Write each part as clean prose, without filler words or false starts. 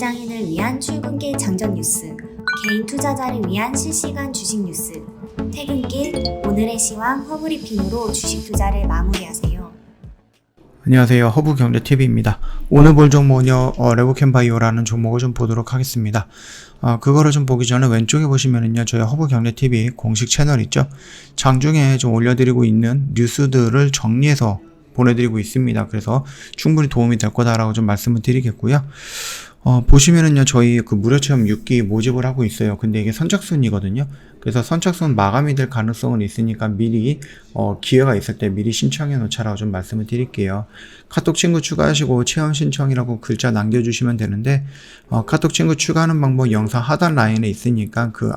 직장인을 위한 출근길 장전 뉴스, 개인 투자자를 위한 실시간 주식 뉴스, 퇴근길 오늘의 시황 허브리핑으로 주식 투자를 마무리하세요. 안녕하세요. 허브경제TV입니다. 오늘 볼 종목은요, 레고캠바이오라는 종목을 좀 보도록 하겠습니다. 그거를 좀 보기 전에 왼쪽에 보시면은요, 저희 허브경제TV 공식 채널 있죠? 장중에 좀 올려드리고 있는 뉴스들을 정리해서 보내드리고 있습니다. 그래서 충분히 도움이 될 거다라고 좀 말씀을 드리겠고요. 보시면은요, 저희 그 무료체험 6기 모집을 하고 있어요. 근데 이게 선착순이거든요. 그래서 선착순 마감이 될 가능성은 있으니까 미리, 기회가 있을 때 미리 신청해 놓자라고 좀 말씀을 드릴게요. 카톡 친구 추가하시고 체험 신청이라고 글자 남겨주시면 되는데, 카톡 친구 추가하는 방법 영상 하단 라인에 있으니까 그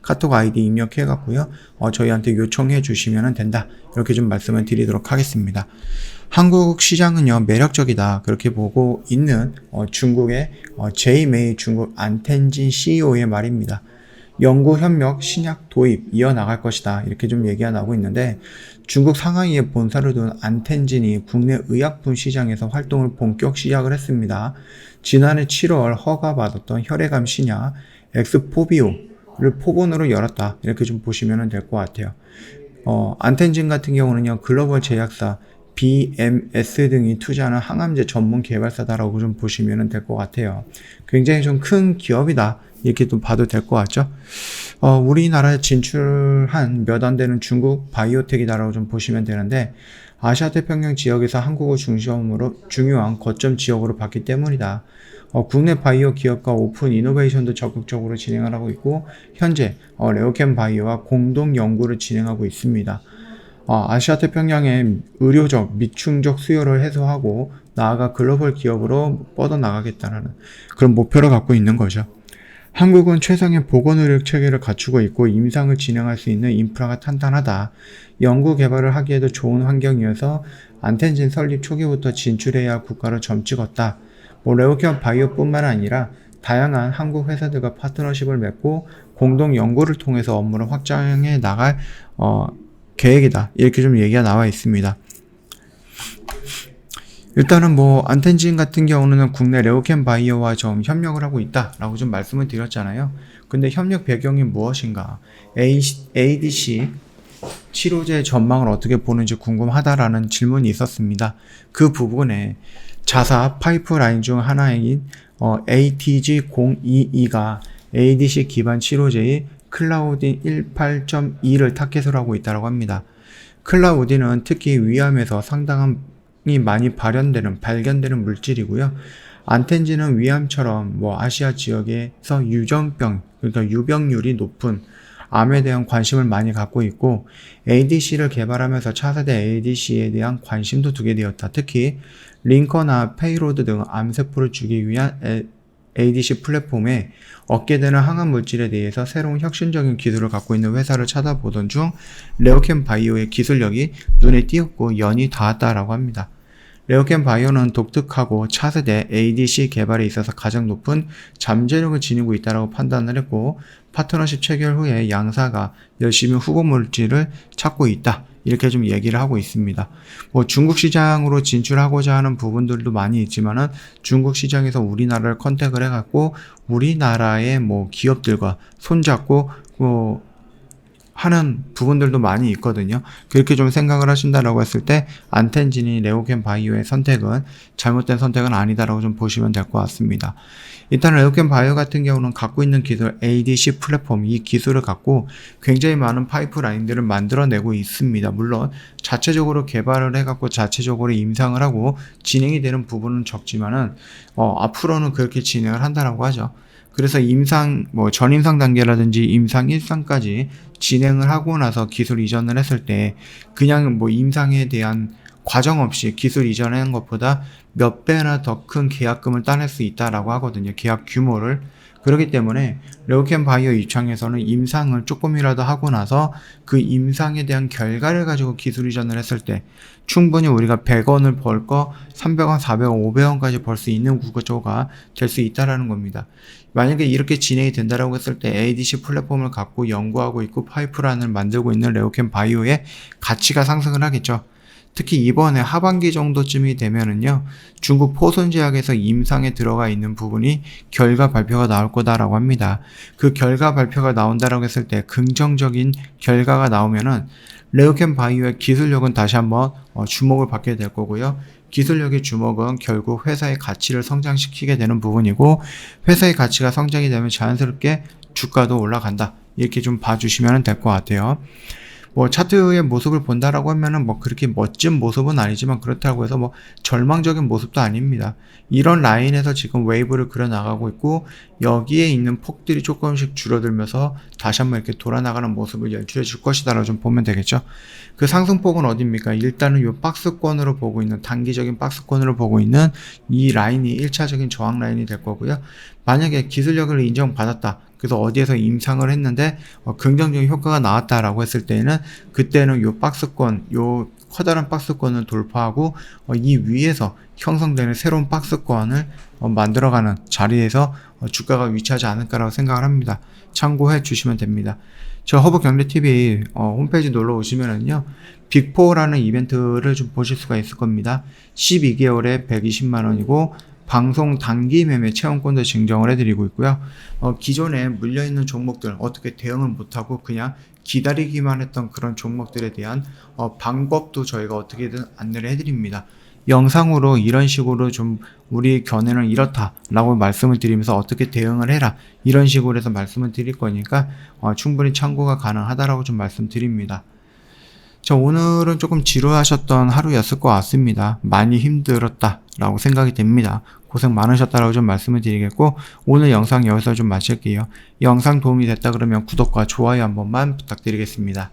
카톡 아이디 입력해 갖고요. 저희한테 요청해 주시면 된다. 이렇게 좀 말씀을 드리도록 하겠습니다. 한국 시장은요, 매력적이다. 그렇게 보고 있는, 중국의, 제이메이 중국 안텐진 CEO의 말입니다. 연구 협력, 신약 도입 이어나갈 것이다. 이렇게 좀 얘기가 나오고 있는데, 중국 상하이에 본사를 둔 안텐진이 국내 의약품 시장에서 활동을 본격 시작을 했습니다. 지난해 7월 허가받았던 혈액암 신약 엑스포비오를 포본으로 열었다. 이렇게 좀 보시면 될 것 같아요. 안텐진 같은 경우는요, 글로벌 제약사 BMS 등이 투자하는 항암제 전문 개발사다라고 좀 보시면 될 것 같아요. 굉장히 좀 큰 기업이다. 이렇게 좀 봐도 될 것 같죠? 우리나라에 진출한 몇 안 되는 중국 바이오텍이다라고 좀 보시면 되는데, 아시아 태평양 지역에서 한국을 중심으로 중요한 거점 지역으로 봤기 때문이다. 국내 바이오 기업과 오픈 이노베이션도 적극적으로 진행을 하고 있고, 현재 레오캠 바이오와 공동 연구를 진행하고 있습니다. 아시아 태평양의 의료적, 미충족 수요를 해소하고 나아가 글로벌 기업으로 뻗어나가겠다는 그런 목표를 갖고 있는 거죠. 한국은 최상의 보건의료 체계를 갖추고 있고 임상을 진행할 수 있는 인프라가 탄탄하다. 연구 개발을 하기에도 좋은 환경이어서 안텐진 설립 초기부터 진출해야 할 국가로 점찍었다. 레오캠 바이오뿐만 아니라 다양한 한국 회사들과 파트너십을 맺고 공동 연구를 통해서 업무를 확장해 나갈 계획이다. 이렇게 좀 얘기가 나와 있습니다. 일단은 안텐진 같은 경우는 국내 레오캠 바이오와 좀 협력을 하고 있다라고 좀 말씀을 드렸잖아요. 근데 협력 배경이 무엇인가? ADC 치료제 전망을 어떻게 보는지 궁금하다라는 질문이 있었습니다. 그 부분에 자사 파이프라인 중 하나인 ATG022가 ADC 기반 치료제의 클라우딘 18.2를 타겟으로 하고 있다고 합니다. 클라우딘은 특히 위암에서 상당히 많이 발견되는 물질이고요. 안텐진은 위암처럼 아시아 지역에서 유전병, 그러니까 유병률이 높은 암에 대한 관심을 많이 갖고 있고, ADC를 개발하면서 차세대 ADC에 대한 관심도 두게 되었다. 특히 링커나 페이로드 등 암세포를 주기 위한 ADC 플랫폼에 얻게 되는 항암 물질에 대해서 새로운 혁신적인 기술을 갖고 있는 회사를 찾아보던 중 레오캠 바이오의 기술력이 눈에 띄었고 연이 닿았다라고 합니다. 레오캠 바이오는 독특하고 차세대 ADC 개발에 있어서 가장 높은 잠재력을 지니고 있다고 판단을 했고, 파트너십 체결 후에 양사가 열심히 후보 물질을 찾고 있다. 이렇게 좀 얘기를 하고 있습니다. 중국 시장으로 진출하고자 하는 부분들도 많이 있지만은 중국 시장에서 우리나라를 컨택을 해갖고 우리나라의 기업들과 손잡고 하는 부분들도 많이 있거든요. 그렇게 좀 생각을 하신다라고 했을 때 안텐진이 레오캠 바이오의 선택은 잘못된 선택은 아니다라고 좀 보시면 될 것 같습니다. 일단 레오캠 바이오 같은 경우는 갖고 있는 기술 ADC 플랫폼, 이 기술을 갖고 굉장히 많은 파이프라인들을 만들어내고 있습니다. 물론 자체적으로 개발을 해갖고 자체적으로 임상을 하고 진행이 되는 부분은 적지만은 앞으로는 그렇게 진행을 한다라고 하죠. 그래서 전임상 단계라든지 임상 1상까지 진행을 하고 나서 기술 이전을 했을 때 그냥 임상에 대한 과정 없이 기술 이전하는 것보다 몇 배나 더 큰 계약금을 따낼 수 있다라고 하거든요. 계약 규모를. 그렇기 때문에 레오캠 바이오 입장에서는 임상을 조금이라도 하고 나서 그 임상에 대한 결과를 가지고 기술 이전을 했을 때 충분히 우리가 100원을 벌 거 300원, 400원, 500원까지 벌 수 있는 구조가 될 수 있다라는 겁니다. 만약에 이렇게 진행이 된다라고 했을 때 ADC 플랫폼을 갖고 연구하고 있고 파이프라인을 만들고 있는 레오캠 바이오의 가치가 상승을 하겠죠. 특히 이번에 하반기 정도쯤이 되면은요, 중국 포선제약에서 임상에 들어가 있는 부분이 결과 발표가 나올 거다라고 합니다. 그 결과 발표가 나온다라고 했을 때 긍정적인 결과가 나오면은 레오캠 바이오의 기술력은 다시 한번 주목을 받게 될 거고요. 기술력의 주목은 결국 회사의 가치를 성장시키게 되는 부분이고, 회사의 가치가 성장이 되면 자연스럽게 주가도 올라간다. 이렇게 좀 봐주시면 될 것 같아요. 뭐 차트의 모습을 본다라고 하면은 뭐 그렇게 멋진 모습은 아니지만, 그렇다고 해서 뭐 절망적인 모습도 아닙니다. 이런 라인에서 지금 웨이브를 그려 나가고 있고, 여기에 있는 폭들이 조금씩 줄어들면서 다시 한번 이렇게 돌아 나가는 모습을 연출해 줄 것이다라고 좀 보면 되겠죠. 그 상승폭은 어디입니까? 일단은 이 박스권으로 보고 있는, 단기적인 박스권으로 보고 있는 이 라인이 1차적인 저항 라인이 될 거고요. 만약에 기술력을 인정받았다, 그래서 어디에서 임상을 했는데 긍정적인 효과가 나왔다라고 했을 때는, 그때는 요 박스권, 요 커다란 박스권을 돌파하고 이 위에서 형성되는 새로운 박스권을 만들어가는 자리에서 주가가 위치하지 않을까라고 생각을 합니다. 참고해 주시면 됩니다. 저 허브경제TV 홈페이지 놀러 오시면은요, 빅4라는 이벤트를 좀 보실 수가 있을 겁니다. 12개월에 120만원이고 방송 단기 매매 체험권도 증정을 해드리고 있고요. 기존에 물려있는 종목들, 어떻게 대응을 못하고 그냥 기다리기만 했던 그런 종목들에 대한 방법도 저희가 어떻게든 안내를 해드립니다. 영상으로 이런 식으로 좀 우리 견해는 이렇다 라고 말씀을 드리면서 어떻게 대응을 해라, 이런 식으로 해서 말씀을 드릴 거니까 충분히 참고가 가능하다라고 좀 말씀드립니다. 오늘은 조금 지루하셨던 하루였을 것 같습니다. 많이 힘들었다 라고 생각이 됩니다. 고생 많으셨다라고 좀 말씀을 드리겠고, 오늘 영상 여기서 좀 마칠게요. 이 영상 도움이 됐다 그러면 구독과 좋아요 한 번만 부탁드리겠습니다.